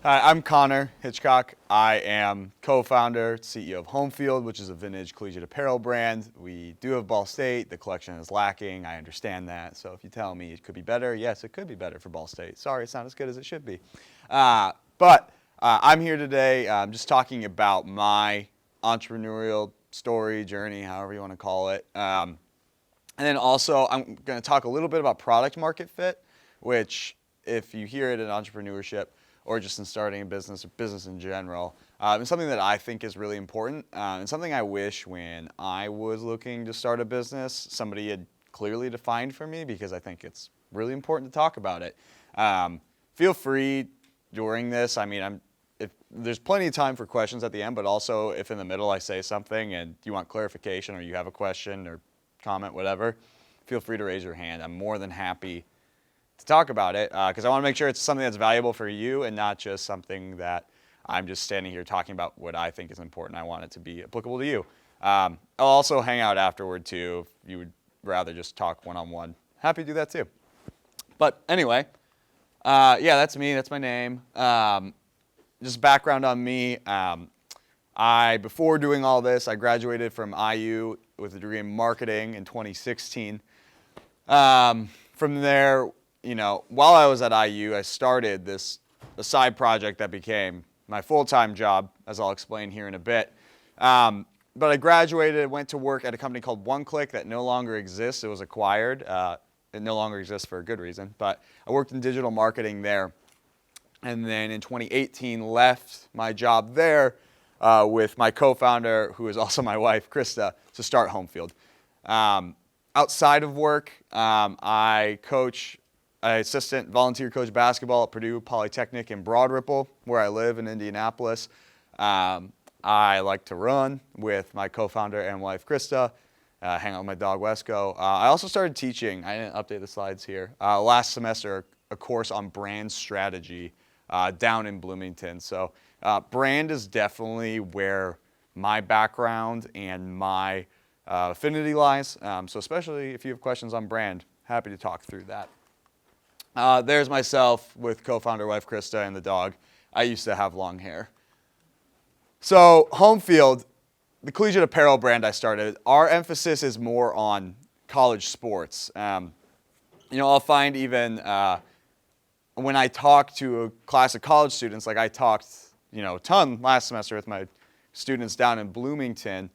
Hi, I'm Connor Hitchcock. I am co-founder, CEO of Homefield, which is a vintage collegiate apparel brand. We do have Ball State. The collection is lacking. I understand that. So if you tell me it could be better, yes, it could be better for Ball State. Sorry, it's not as good as it should be. But I'm here today just talking about my entrepreneurial story, journey, however you want to call it. And then also I'm going to talk a little bit about product market fit, which if you hear it in entrepreneurship, or just in starting a business or business in general. It's something that I think is really important and something I wish when I was looking to start a business, somebody had clearly defined for me because I think it's really important to talk about it. Feel free during this. I mean, if there's plenty of time for questions at the end, but also if in the middle I say something and you want clarification or you have a question or comment, whatever, feel free to raise your hand. I'm more than happy to talk about it because I want to make sure it's something that's valuable for you and not just something that I'm just standing here talking about what I think is important. I want it to be applicable to you. I'll also hang out afterward too if you would rather just talk one-on-one. Happy to do that too. But anyway, yeah, that's me. That's my name. Just background on me. Before doing all this, I graduated from IU with a degree in marketing in 2016. From there, while I was at IU, I started a side project that became my full-time job, as I'll explain here in a bit. But I graduated, went to work at a company called One Click that no longer exists. It was acquired. It no longer exists for a good reason. But I worked in digital marketing there. And then in 2018, left my job there with my co-founder, who is also my wife, Krista, to start Homefield. Outside of work, I assistant volunteer coach basketball at Purdue Polytechnic in Broad Ripple, where I live in Indianapolis. I like to run with my co-founder and wife, Krista, hang out with my dog, Wesco. I also started teaching, I didn't update the slides here, last semester, a course on brand strategy down in Bloomington. So brand is definitely where my background and my affinity lies. So especially if you have questions on brand, happy to talk through that. There's myself with co-founder wife Krista and the dog. I used to have long hair. So Homefield, the collegiate apparel brand I started, our emphasis is more on college sports. I'll find even when I talk to a class of college students, like I talked, a ton last semester with my students down in Bloomington,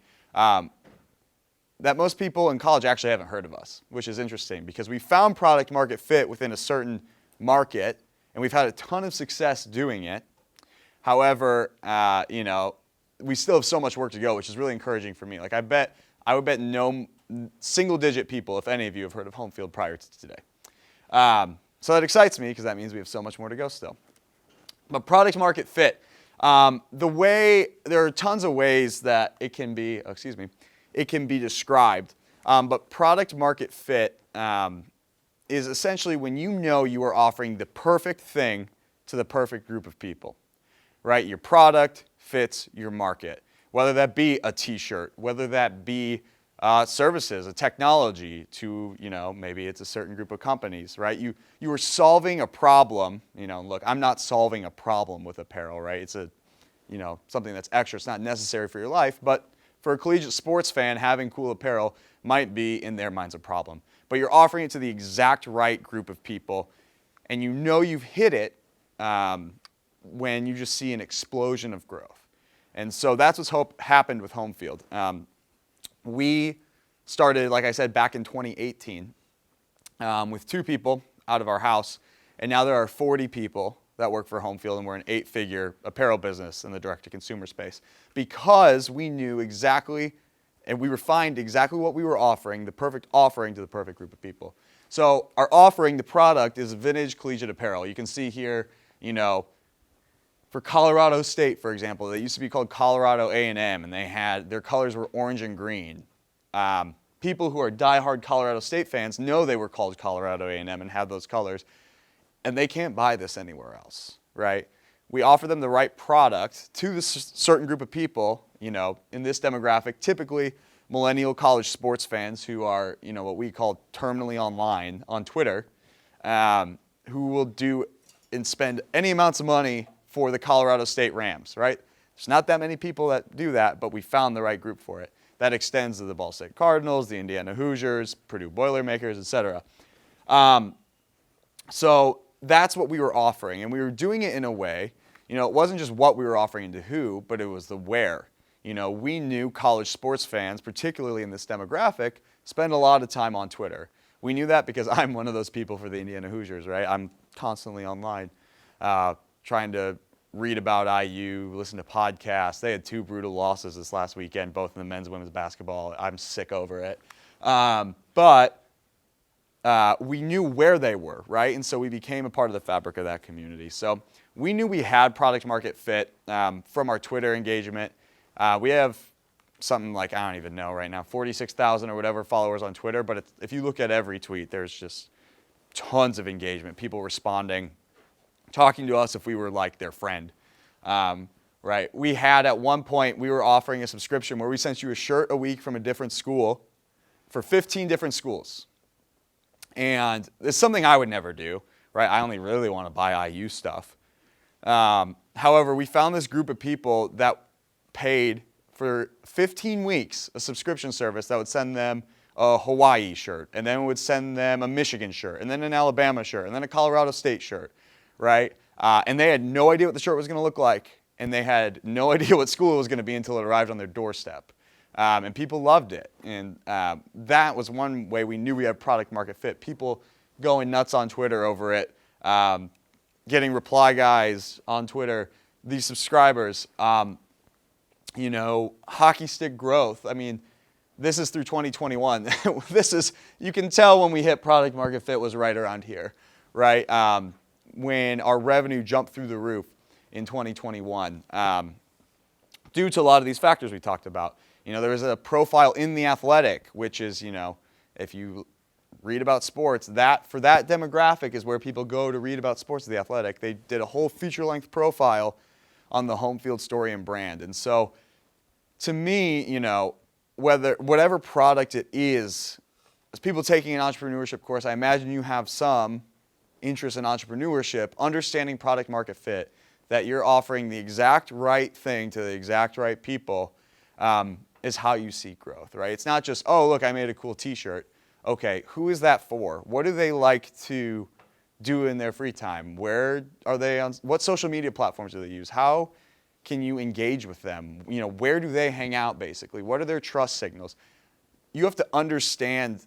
that most people in college actually haven't heard of us, which is interesting because we found product market fit within a certain market, and we've had a ton of success doing it. However, we still have so much work to go, which is really encouraging for me. Like I would bet no single-digit people, if any of you have heard of Homefield prior to today. So that excites me because that means we have so much more to go still. But product market fit, there are tons of ways that it can be, it can be described. But product market fit is essentially when you are offering the perfect thing to the perfect group of people, right? Your product fits your market, whether that be a t-shirt, whether that be services, a technology to, maybe it's a certain group of companies, right? You are solving a problem, look, I'm not solving a problem with apparel, right? It's something that's extra. It's not necessary for your life, but for a collegiate sports fan, having cool apparel might be, in their minds, a problem. But you're offering it to the exact right group of people, and you've hit it when you just see an explosion of growth. And so that's what's happened with Homefield. We started, like I said, back in 2018 with 2 people out of our house, and now there are 40 people that work for Homefield, and we're an 8-figure apparel business in the direct-to-consumer space because we knew exactly and we refined exactly what we were offering, the perfect offering to the perfect group of people. So our offering, the product, is vintage collegiate apparel. You can see here, for Colorado State, for example, they used to be called Colorado A&M, and their colors were orange and green. People who are diehard Colorado State fans know they were called Colorado A&M and had those colors. And they can't buy this anywhere else, right? We offer them the right product to this certain group of people, in this demographic, typically millennial college sports fans who are, what we call terminally online on Twitter, who will do and spend any amounts of money for the Colorado State Rams, right? There's not that many people that do that, but we found the right group for it. That extends to the Ball State Cardinals, the Indiana Hoosiers, Purdue Boilermakers, etc. So that's what we were offering, and we were doing it in a way, it wasn't just what we were offering and to who, but it was the where. We knew college sports fans, particularly in this demographic, spend a lot of time on Twitter. We knew that because I'm one of those people for the Indiana Hoosiers, right? I'm constantly online trying to read about IU, listen to podcasts. They had 2 brutal losses this last weekend, both in the men's and women's basketball. I'm sick over it. But we knew where they were, right? And so we became a part of the fabric of that community. So we knew we had product market fit from our Twitter engagement. We have something like, I don't even know right now, 46,000 or whatever followers on Twitter. But if you look at every tweet, there's just tons of engagement, people responding, talking to us if we were like their friend, right? We had at one point, we were offering a subscription where we sent you a shirt a week from a different school for 15 different schools. And it's something I would never do, right? I only really want to buy IU stuff. However, we found this group of people that paid for 15 weeks a subscription service that would send them a Hawaii shirt, and then would send them a Michigan shirt, and then an Alabama shirt, and then a Colorado State shirt, right? And they had no idea what the shirt was going to look like, and they had no idea what school it was going to be until it arrived on their doorstep. And people loved it. And that was one way we knew we had product market fit. People going nuts on Twitter over it, getting reply guys on Twitter, these subscribers, hockey stick growth. I mean, this is through 2021. You can tell when we hit product market fit was right around here, right? When our revenue jumped through the roof in 2021, due to a lot of these factors we talked about. There was a profile in The Athletic, which is, if you read about sports, for that demographic is where people go to read about sports at The Athletic. They did a whole feature-length profile on the home field story and brand. And so, to me, whatever product it is, as people taking an entrepreneurship course, I imagine you have some interest in entrepreneurship, understanding product market fit, that you're offering the exact right thing to the exact right people, is how you seek growth, right? It's not just, oh, look, I made a cool t-shirt. Okay, who is that for? What do they like to do in their free time? Where are they on? What social media platforms do they use? How can you engage with them? Where do they hang out, basically? What are their trust signals? You have to understand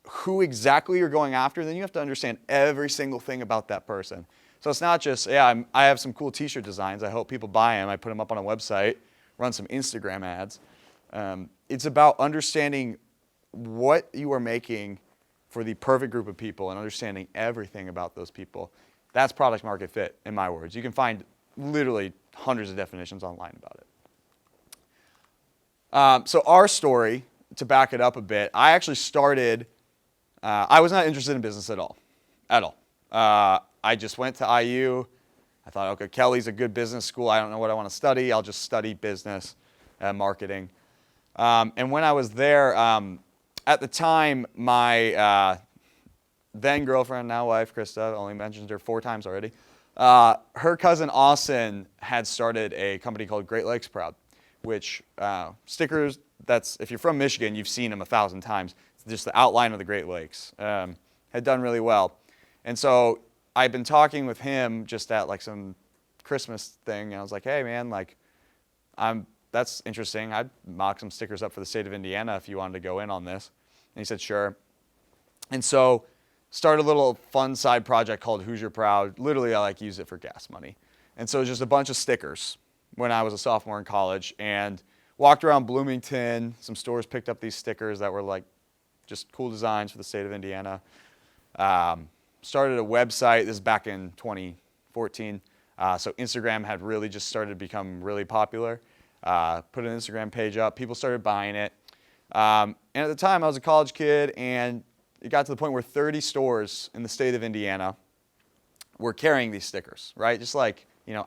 who exactly you're going after, then you have to understand every single thing about that person. So it's not just, I have some cool t-shirt designs. I hope people buy them. I put them up on a website, run some Instagram ads. It's about understanding what you are making for the perfect group of people and understanding everything about those people. That's product market fit, in my words. You can find literally hundreds of definitions online about it. So our story, to back it up a bit, I actually started, I was not interested in business at all. I just went to IU. I thought, okay, Kelly's a good business school. I don't know what I want to study. I'll just study business and marketing. And when I was there, at the time, my then girlfriend, now wife, Krista, only mentioned her 4 times already, her cousin Austin had started a company called Great Lakes Proud, which stickers, if you're from Michigan, you've seen them 1,000 times. It's just the outline of the Great Lakes. Had done really well. And so I've been talking with him just at like some Christmas thing, and I was like, hey man, that's interesting. I'd mock some stickers up for the state of Indiana if you wanted to go in on this. And he said, sure. And so started a little fun side project called Hoosier Proud. Literally, I use it for gas money. And so it was just a bunch of stickers when I was a sophomore in college, and walked around Bloomington. Some stores picked up these stickers that were just cool designs for the state of Indiana. Started a website. This is back in 2014. So Instagram had really just started to become really popular. Put an Instagram page up. People started buying it. And at the time, I was a college kid, and it got to the point where 30 stores in the state of Indiana were carrying these stickers, right? Just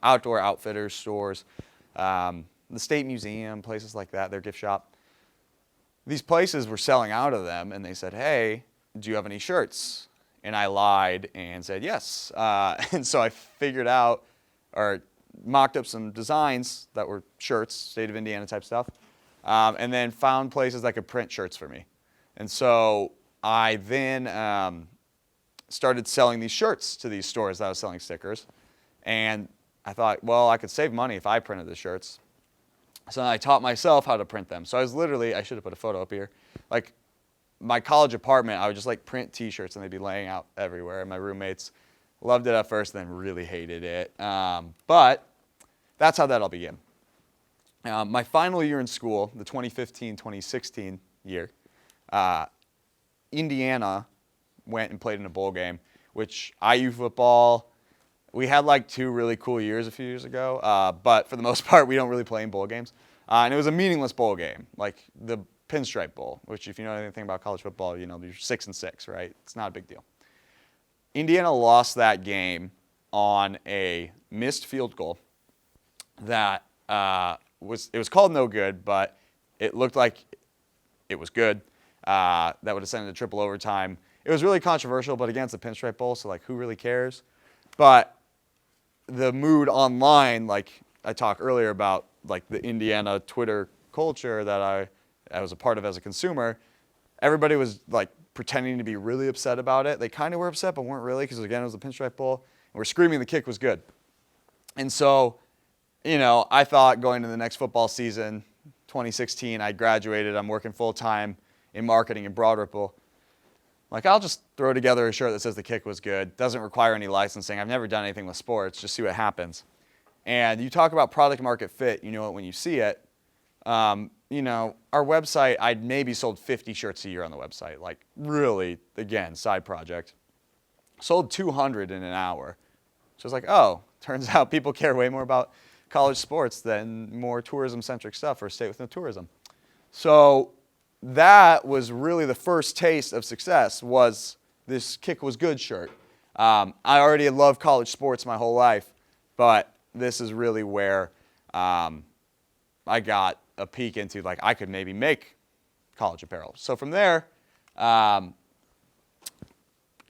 outdoor outfitters stores, the State Museum, places like that, their gift shop. These places were selling out of them, and they said, hey, do you have any shirts? And I lied and said yes. And so I figured out, or mocked up some designs that were shirts, state of Indiana type stuff, and then found places that could print shirts for me. And so I then started selling these shirts to these stores that I was selling stickers. And I thought, well, I could save money if I printed the shirts. So I taught myself how to print them. So I was literally, I should have put a photo up here, like my college apartment, I would just like print t-shirts and they'd be laying out everywhere. And my roommates loved it at first, then really hated it. But that's how that all began. My final year in school, the 2015-2016 year, Indiana went and played in a bowl game, which IU football, we had like 2 really cool years a few years ago, but for the most part, we don't really play in bowl games. And it was a meaningless bowl game, like the Pinstripe Bowl, which if you know anything about college football, you know, you're 6-6, right? It's not a big deal. Indiana lost that game on a missed field goal that was called no good, but it looked like it was good. That would have sent it to triple overtime. It was really controversial, but again, it's a Pinstripe Bowl, so like who really cares? But the mood online, like I talked earlier about, like the Indiana Twitter culture that I was a part of as a consumer, everybody was like pretending to be really upset about it. They kind of were upset, but weren't really, because again, it was a Pinstripe Bowl, and we're screaming the kick was good. And so, you know, I thought going to the next football season, 2016, I graduated, I'm working full-time in marketing in Broad Ripple. Like, I'll just throw together a shirt that says the kick was good. Doesn't require any licensing. I've never done anything with sports. Just see what happens. And you talk about product market fit. You know it when you see it. You know, our website, I'd maybe sold 50 shirts a year on the website. Like, really, again, side project. Sold 200 in an hour. So I was like, oh, turns out people care way more about college sports than more tourism-centric stuff or a state with no tourism. So that was really the first taste of success, was this kick was good shirt. I already had loved college sports my whole life, but this is really where I got a peek into, like, I could maybe make college apparel. So from there,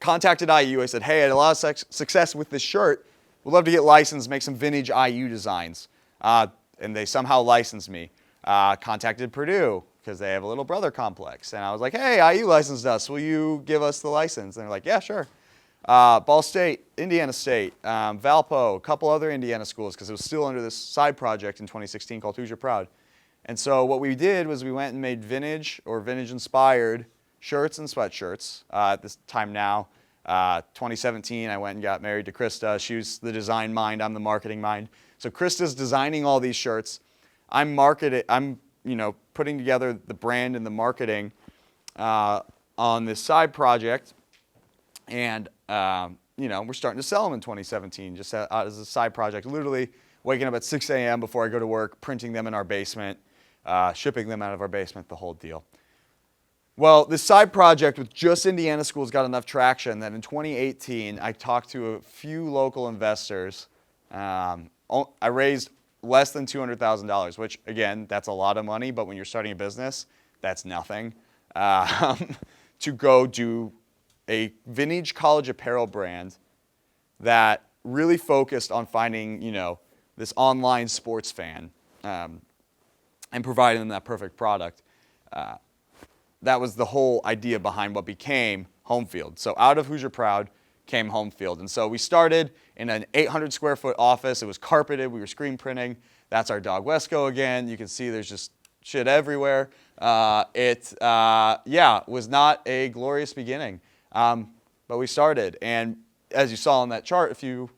contacted IU. I said, hey, I had a lot of success with this shirt. Would love to get licensed, make some vintage IU designs. And they somehow licensed me. Contacted Purdue, because they have a little brother complex. And I was like, hey, IU licensed us. Will you give us the license? And they're like, yeah, sure. Ball State, Indiana State, Valpo, a couple other Indiana schools, because it was still under this side project in 2016 called Who's Your Proud. And so what we did was we went and made vintage or vintage-inspired shirts and sweatshirts. At this time now, 2017, I went and got married to Krista. She was the design mind. I'm the marketing mind. So Krista's designing all these shirts. I'm putting together the brand and the marketing on this side project, and we're starting to sell them in 2017, just as a side project. Literally waking up at 6 a.m. before I go to work, printing them in our basement, shipping them out of our basement, the whole deal. Well, this side project with just Indiana schools got enough traction that in 2018, I talked to a few local investors. I raised less than $200,000, which, again, that's a lot of money, but when you're starting a business, that's nothing. To go do a vintage college apparel brand that really focused on finding, this online sports fan and providing them that perfect product. That was the whole idea behind what became Home Field. So out of Who's Your Proud came Home Field. And so we started in an 800 square foot office. It was carpeted. We were screen printing. That's our dog Wesco again. You can see there's just shit everywhere. It was not a glorious beginning, but we started. And as you saw on that chart a few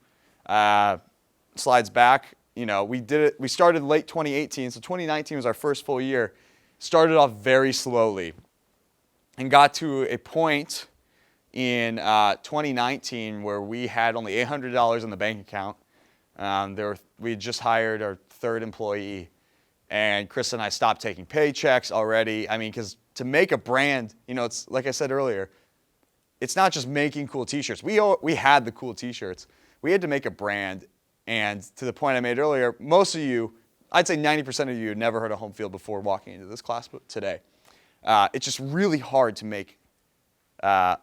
slides back, we did it. We started late 2018, so 2019 was our first full year. Started off very slowly and got to a point in 2019 where we had only $800 in the bank account. We had just hired our 3rd employee, and Chris and I stopped taking paychecks already. I mean, because to make a brand, it's like I said earlier, it's not just making cool t-shirts. We had the cool t-shirts. We had to make a brand, and to the point I made earlier, most of you, I'd say 90% of you had never heard of Home Field before walking into this class today. It's just really hard to make a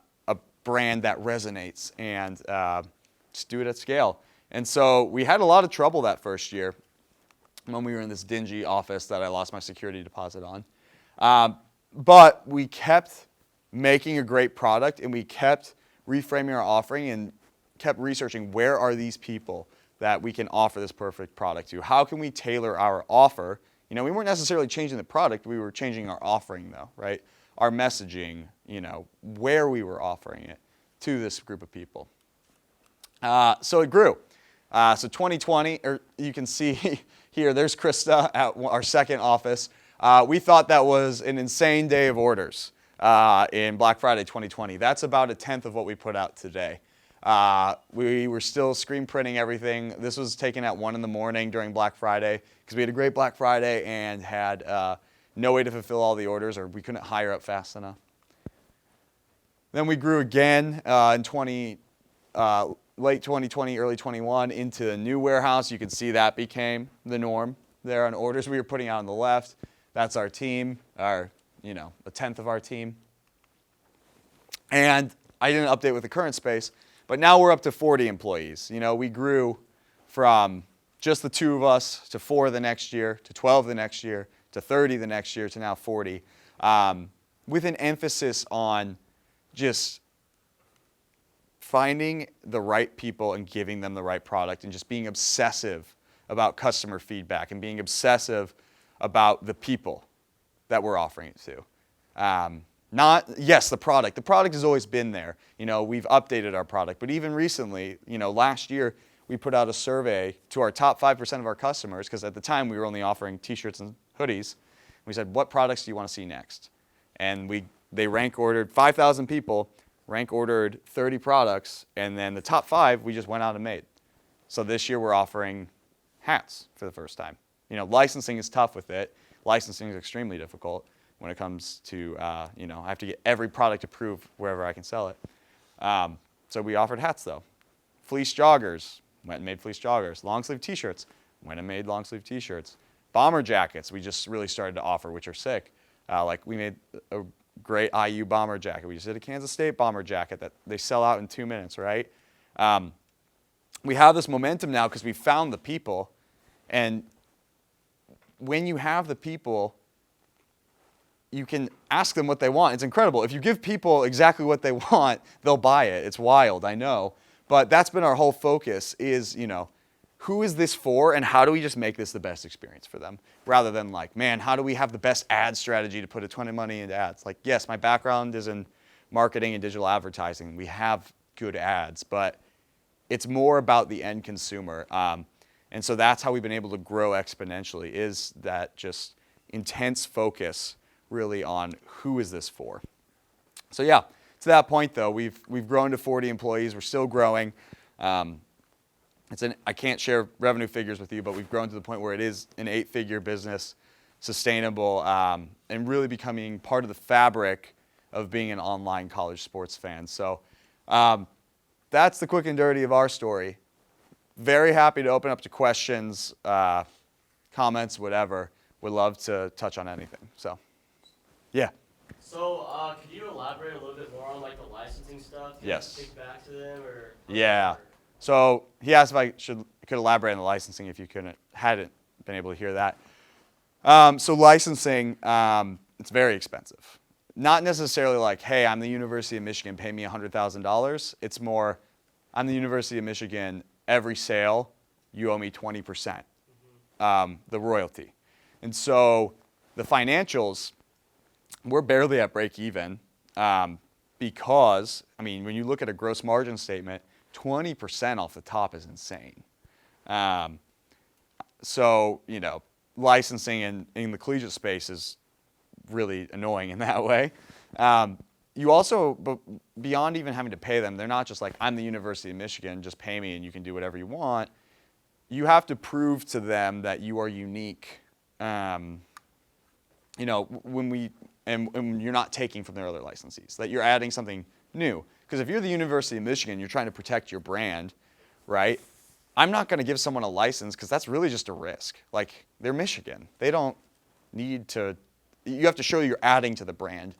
brand that resonates and just do it at scale. And so we had a lot of trouble that first year when we were in this dingy office that I lost my security deposit on. But we kept making a great product, and we kept reframing our offering and kept researching where are these people that we can offer this perfect product to. How can we tailor our offer? You know, we weren't necessarily changing the product, we were changing our offering though, right? Our messaging, you know, where we were offering it to this group of people. So it grew. So 2020, or you can see here, there's Krista at our second office. We thought that was an insane day of orders in Black Friday 2020. That's about a tenth of what we put out today. We were still screen printing everything. This was taken at 1 in the morning during Black Friday because we had a great Black Friday and had no way to fulfill all the orders, or we couldn't hire up fast enough. Then we grew again in late 2020, early 21 into a new warehouse. You can see that became the norm there on orders we were putting out on the left. That's our team, a tenth of our team. And I didn't update with the current space, but now we're up to 40 employees. You know, we grew from just the two of us to 4 the next year, to 12 the next year, to 30 the next year, to now 40, with an emphasis on just finding the right people and giving them the right product, and just being obsessive about customer feedback and being obsessive about the people that we're offering it to. The product. The product has always been there. You know, we've updated our product, but even recently, you know, last year we put out a survey to our top 5% of our customers, because at the time we were only offering t-shirts and hoodies. We said, what products do you want to see next? And they rank ordered 5,000 people, rank ordered 30 products, and then the top 5 we just went out and made. So this year we're offering hats for the first time. You know, licensing is tough with it. Licensing is extremely difficult when it comes to, I have to get every product approved wherever I can sell it. So we offered hats though. Fleece joggers, went and made fleece joggers. Long sleeve t-shirts, went and made long sleeve t-shirts. Bomber jackets, we just really started to offer, which are sick. Like we made a great IU bomber jacket. We just did a Kansas State bomber jacket that they sell out in 2 minutes, right? We have this momentum now because we found the people, and when you have the people, you can ask them what they want. It's incredible. If you give people exactly what they want, they'll buy it. It's wild, I know. But that's been our whole focus is, who is this for, and how do we just make this the best experience for them? Rather than like, man, how do we have the best ad strategy to put a ton of money into ads? Like, yes, my background is in marketing and digital advertising. We have good ads, but it's more about the end consumer. And so that's how we've been able to grow exponentially, is that just intense focus really on who is this for. So yeah, to that point though, we've grown to 40 employees. We're still growing. I can't share revenue figures with you, but we've grown to the point where it is an 8-figure business, sustainable, and really becoming part of the fabric of being an online college sports fan. So that's the quick and dirty of our story. Very happy to open up to questions, comments, whatever. Would love to touch on anything. So, yeah. So, could you elaborate a little bit more on like the licensing stuff? Yes. Kick back to them, or yeah. So he asked if I could elaborate on the licensing if you hadn't been able to hear that. So licensing, it's very expensive. Not necessarily like, hey, I'm the University of Michigan, pay me $100,000. It's more, I'm the University of Michigan, every sale, you owe me 20%, the royalty. And so the financials, we're barely at break even because, when you look at a gross margin statement, 20% off the top is insane. So, licensing in the collegiate space is really annoying in that way. You also, but beyond even having to pay them, they're not just like, I'm the University of Michigan, just pay me and you can do whatever you want. You have to prove to them that you are unique, when you're not taking from their other licensees, that you're adding something new. Because if you're the University of Michigan, you're trying to protect your brand, right? I'm not going to give someone a license because that's really just a risk. Like, they're Michigan. They don't need to, you have to show you're adding to the brand.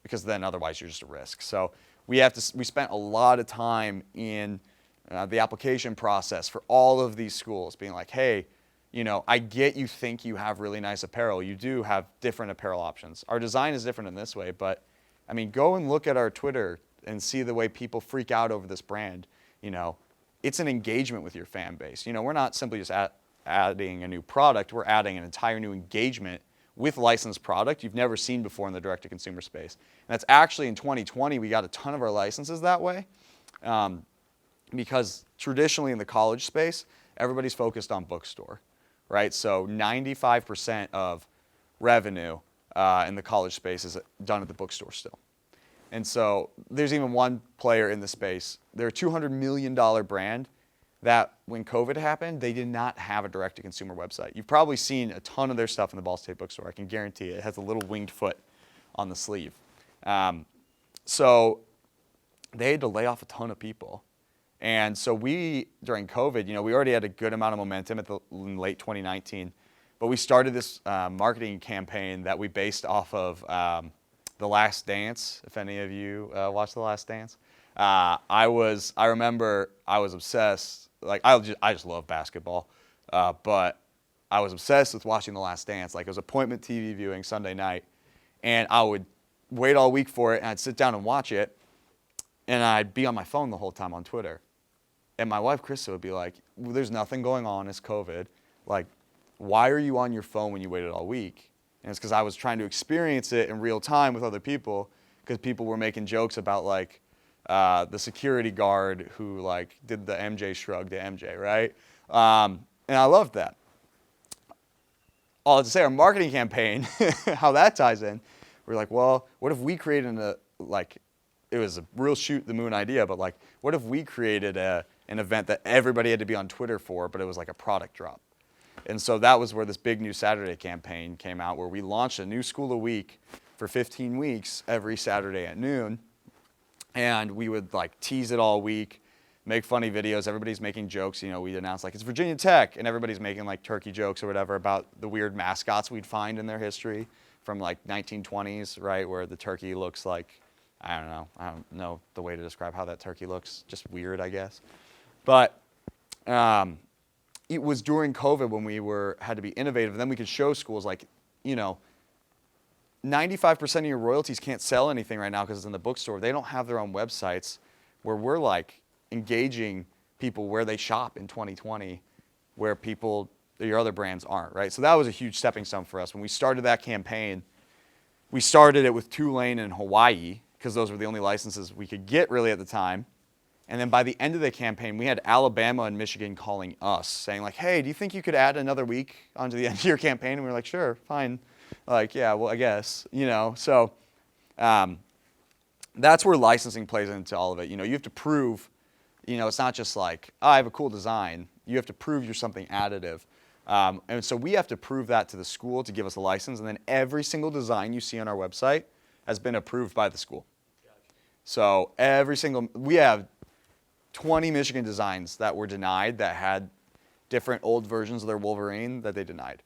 Because then otherwise you're just a risk. So we spent a lot of time in the application process for all of these schools, being like, hey, you know, I get you think you have really nice apparel. You do have different apparel options. Our design is different in this way, but I mean, go and look at our Twitter and see the way people freak out over this brand. You know, it's an engagement with your fan base. You know, we're not simply just adding a new product. We're adding an entire new engagement with licensed product you've never seen before in the direct-to-consumer space. And that's actually in 2020, we got a ton of our licenses that way because traditionally in the college space, everybody's focused on bookstore. Right, so 95% of revenue in the college space is done at the bookstore still. And so there's even one player in the space. They're a $200 million brand that when COVID happened, they did not have a direct-to-consumer website. You've probably seen a ton of their stuff in the Ball State bookstore. I can guarantee it. It has a little winged foot on the sleeve. So they had to lay off a ton of people. And so we, during COVID, you know, we already had a good amount of momentum in late 2019, but we started this marketing campaign that we based off of The Last Dance. If any of you watched The Last Dance, I remember I was obsessed. Like I just love basketball, but I was obsessed with watching The Last Dance. Like it was appointment TV viewing Sunday night, and I would wait all week for it, and I'd sit down and watch it, and I'd be on my phone the whole time on Twitter. And my wife, Krista, would be like, well, there's nothing going on, it's COVID. Like, why are you on your phone when you waited all week? And it's because I was trying to experience it in real time with other people, because people were making jokes about, like, the security guard who, like, did the MJ shrug to MJ, right? And I loved that. All to say, our marketing campaign, how that ties in, we're like, well, what if we created it was a real shoot the moon idea, but like, what if we created an event that everybody had to be on Twitter for, but it was like a product drop? And so that was where this Big New Saturday campaign came out, where we launched a new school a week for 15 weeks every Saturday at noon. And we would like tease it all week, make funny videos. Everybody's making jokes. You know, we'd announce like it's Virginia Tech, and everybody's making like turkey jokes or whatever about the weird mascots we'd find in their history from like 1920s, right, where the turkey looks like, I don't know the way to describe how that turkey looks, just weird, I guess. But it was during COVID when we had to be innovative, and then we could show schools like, you know, 95% of your royalties can't sell anything right now because it's in the bookstore. They don't have their own websites, where we're like engaging people where they shop in 2020, where your other brands aren't, right? So that was a huge stepping stone for us. When we started that campaign, we started it with Tulane and Hawaii, because those were the only licenses we could get really at the time. And then by the end of the campaign, we had Alabama and Michigan calling us, saying like, hey, do you think you could add another week onto the end of your campaign? And we were like, sure, fine. Like, yeah, well, I guess, you know. So that's where licensing plays into all of it. You know, you have to prove, you know, it's not just like, oh, I have a cool design. You have to prove you're something additive. And so we have to prove that to the school to give us a license. And then every single design you see on our website has been approved by the school. So we have 20 Michigan designs that were denied that had different old versions of their Wolverine that they denied.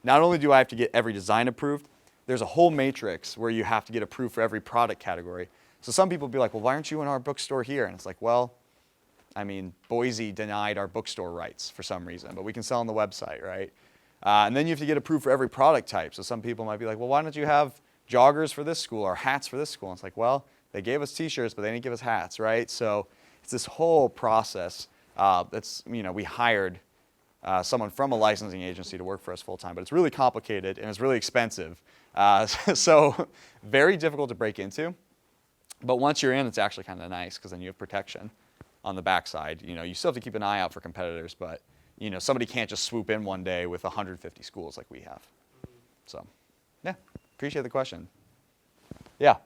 Not only do I have to get every design approved, there's a whole matrix where you have to get approved for every product category. So some people will be like, well, why aren't you in our bookstore here? And it's like, well, I mean, Boise denied our bookstore rights for some reason, but we can sell on the website, right? And then you have to get approved for every product type. So some people might be like, well, why don't you have joggers for this school or hats for this school? And it's like, well, they gave us t-shirts, but they didn't give us hats, right? So it's this whole process that's, you know, we hired someone from a licensing agency to work for us full time, but it's really complicated and it's really expensive. So very difficult to break into. But once you're in, it's actually kind of nice because then you have protection on the backside. You know, you still have to keep an eye out for competitors, but you know, somebody can't just swoop in one day with 150 schools like we have. So, yeah, appreciate the question. Yeah.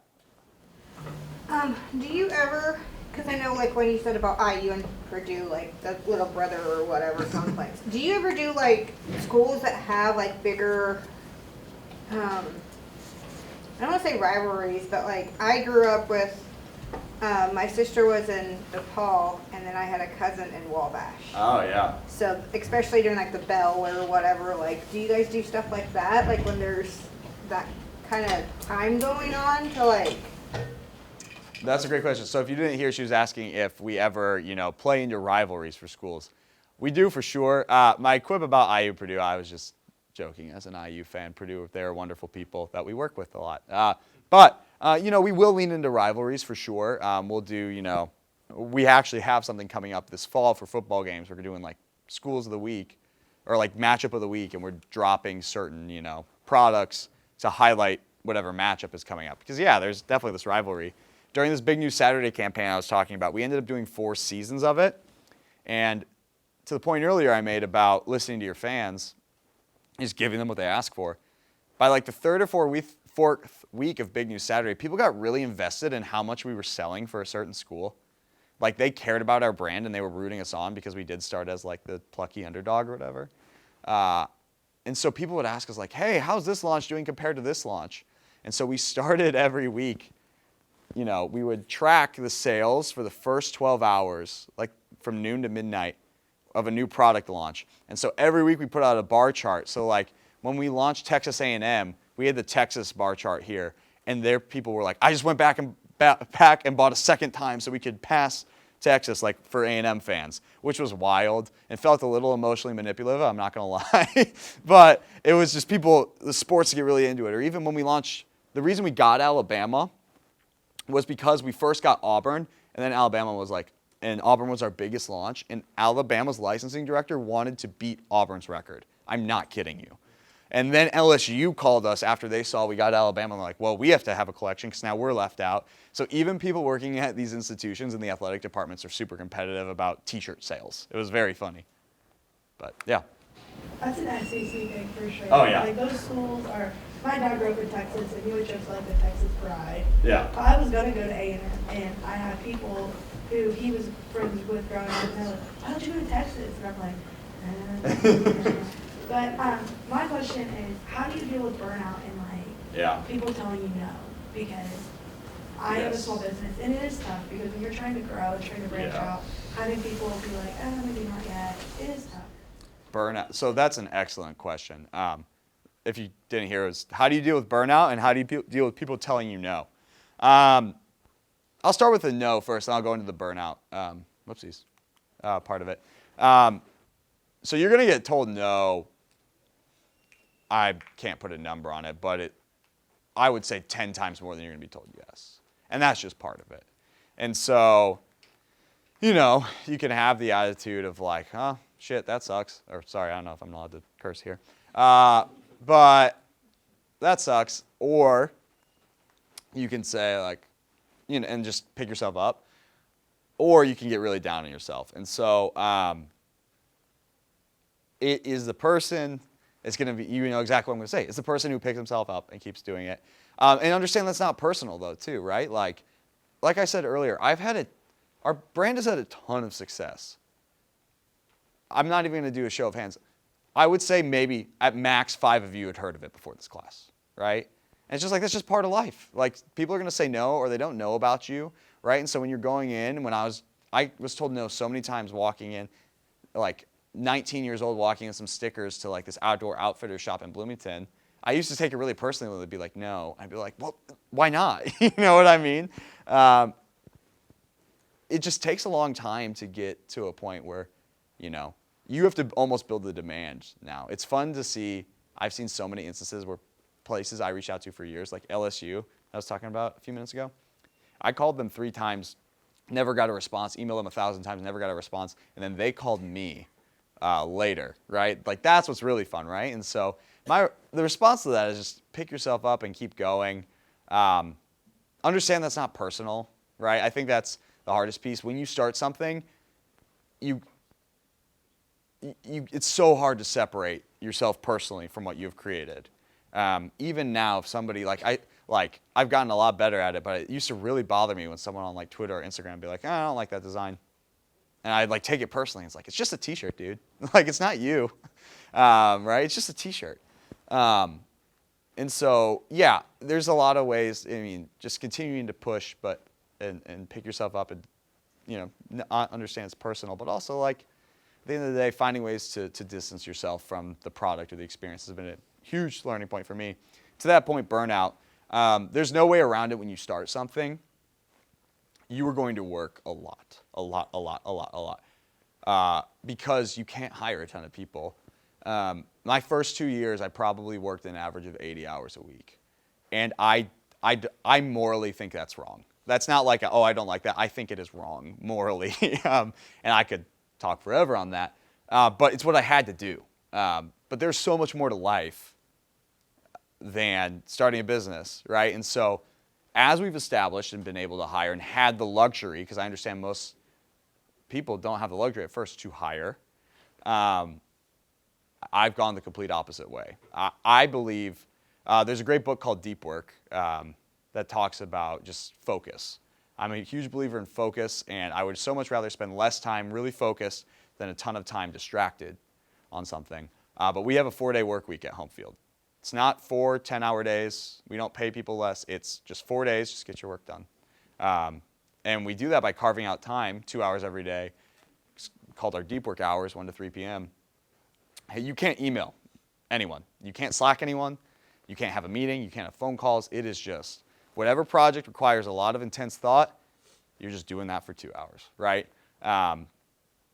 Do you ever, because I know like when you said about IU and Purdue, like the little brother or whatever complex, do you ever do like schools that have like bigger, I don't want to say rivalries, but like I grew up with, my sister was in DePaul and then I had a cousin in Wabash. Oh, yeah. So especially during like the Bell or whatever, like do you guys do stuff like that? Like when there's that kind of time going on to like That's a great question. So if you didn't hear, she was asking if we ever, play into rivalries for schools. We do for sure. My quip about IU Purdue, I was just joking as an IU fan. Purdue, they're wonderful people that we work with a lot. But we will lean into rivalries for sure. We'll do, we actually have something coming up this fall for football games. We're doing like schools of the week or like matchup of the week, and we're dropping certain, products to highlight whatever matchup is coming up. Because, there's definitely this rivalry. During this Big News Saturday campaign I was talking about, we ended up doing 4 seasons of it. And to the point earlier I made about listening to your fans, is giving them what they ask for. By like the third or fourth week of Big News Saturday, people got really invested in how much we were selling for a certain school. Like they cared about our brand and they were rooting us on because we did start as like the plucky underdog or whatever. And so people would ask us like, hey, how's this launch doing compared to this launch? And so we started every week, we would track the sales for the first 12 hours, like from noon to midnight of a new product launch. And so every week we put out a bar chart. So like when we launched Texas A&M, we had the Texas bar chart here. And there people were like, I just went back and bought a second time so we could pass Texas, like for A&M fans, which was wild and felt a little emotionally manipulative, I'm not going to lie. But it was just the sports to get really into it. Or even when we launched, the reason we got Alabama was because we first got Auburn, and then Alabama was like, and Auburn was our biggest launch, and Alabama's licensing director wanted to beat Auburn's record. I'm not kidding you. And then LSU called us after they saw we got Alabama, and they're like, well, we have to have a collection because now we're left out. So even people working at these institutions in the athletic departments are super competitive about T-shirt sales. It was very funny. But, yeah. That's an SEC thing for sure. Oh, yeah. Like those schools are, my dad grew up in Texas and he was just like the Texas pride. Yeah. I was going to go to A&M and I had people who he was friends with growing up and they're like, why don't you go to Texas? And I'm like, But my question is, how do you deal with burnout and people telling you no? Because I have a small business and it is tough because when you're trying to grow and trying to branch out, having people be like, oh, maybe not yet, it is tough. Burnout. So that's an excellent question. If you didn't hear, it was how do you deal with burnout and how do you deal with people telling you no? I'll start with the no first, and I'll go into the burnout. Part of it. So you're going to get told no. I can't put a number on it, but I would say 10 times more than you're going to be told yes. And that's just part of it. And so, you can have the attitude of like, huh, shit, that sucks. Or sorry, I don't know if I'm allowed to curse here. But that sucks. Or you can say like, and just pick yourself up. Or you can get really down on yourself. And so it is the person, it's going to be, you know exactly what I'm going to say. It's the person who picks himself up and keeps doing it. And understand that's not personal though too, right? Like I said earlier, our brand has had a ton of success. I'm not even going to do a show of hands. I would say maybe at max 5 of you had heard of it before this class, right? And it's just like, that's just part of life. Like people are going to say no or they don't know about you, right? And so when you're going in, I was told no so many times walking in, like 19 years old walking in some stickers to like this outdoor outfitter shop in Bloomington. I used to take it really personally when they'd be like, no. I'd be like, well, why not? You know what I mean? It just takes a long time to get to a point where, you have to almost build the demand now. It's fun to see. I've seen so many instances where places I reached out to for years, like LSU, I was talking about a few minutes ago. I called them 3 times, never got a response, emailed them 1,000 times, never got a response, and then they called me later, right? Like that's what's really fun, right? And so the response to that is just pick yourself up and keep going. Understand that's not personal, right? I think that's the hardest piece. When you start something, it's so hard to separate yourself personally from what you've created. Even now, if somebody I've gotten a lot better at it, but it used to really bother me when someone on like Twitter or Instagram would be like, oh, I don't like that design. And I'd like take it personally. It's like, it's just a t-shirt, dude. Like, it's not you, right? It's just a t-shirt. And so, yeah, there's a lot of ways, just continuing to push, but, and pick yourself up and, understand it's personal, but also like, at the end of the day, finding ways to distance yourself from the product or the experience has been a huge learning point for me. To that point, burnout. There's no way around it when you start something. you are going to work a lot, because you can't hire a ton of people. My first 2 years, I probably worked an average of 80 hours a week. And I morally think that's wrong. That's not like, oh, I don't like that. I think it is wrong morally. And I could talk forever on that. But it's what I had to do. But there's so much more to life than starting a business, right? And so as we've established and been able to hire and had the luxury, because I understand most people don't have the luxury at first to hire, I've gone the complete opposite way. I believe there's a great book called Deep Work that talks about just focus. I'm a huge believer in focus, and I would so much rather spend less time really focused than a ton of time distracted on something. But we have a 4-day work week at Homefield. It's not 4 10-hour days. We don't pay people less. It's just 4 days, just get your work done. And we do that by carving out time, 2 hours every day. It's called our deep work hours, 1 to 3 p.m. Hey, you can't email anyone. You can't Slack anyone. You can't have a meeting. You can't have phone calls. It is just whatever project requires a lot of intense thought, you're just doing that for 2 hours, right?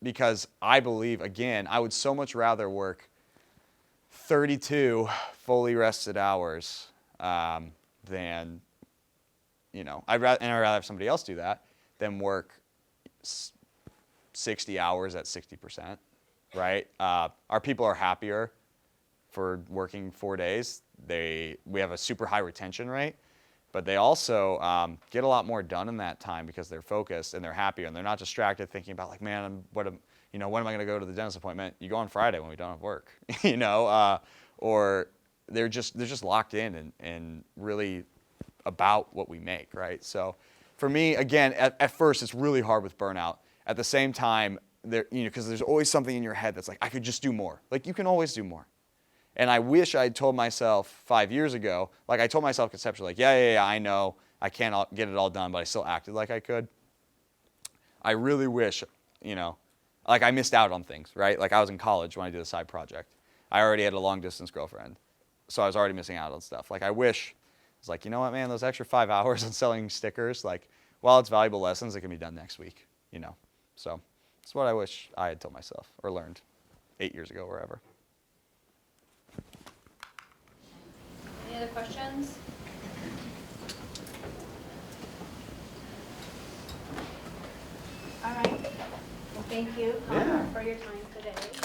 Because I believe, again, I would so much rather work 32 fully rested hours than, I'd rather have somebody else do that than work 60 hours at 60%, right? Our people are happier for working 4 days. We have a super high retention rate, but they also get a lot more done in that time because they're focused and they're happier and they're not distracted thinking about like, man, when am I going to go to the dentist appointment? You go on Friday when we don't have work, or they're just locked in and really about what we make, right? So for me, again, at first it's really hard with burnout. At the same time, because there's always something in your head that's like, I could just do more. Like you can always do more. And I wish I had told myself 5 years ago, like I told myself conceptually, like, yeah, I know I can't get it all done, but I still acted like I could. I really wish, like I missed out on things, right? Like I was in college when I did a side project. I already had a long distance girlfriend, so I was already missing out on stuff. Like I wish, it's like, you know what, man, those extra 5 hours on selling stickers, like, while it's valuable lessons, it can be done next week, So that's what I wish I had told myself or learned 8 years ago, wherever. Any other questions? All right. Well, thank you Yeah. For your time today.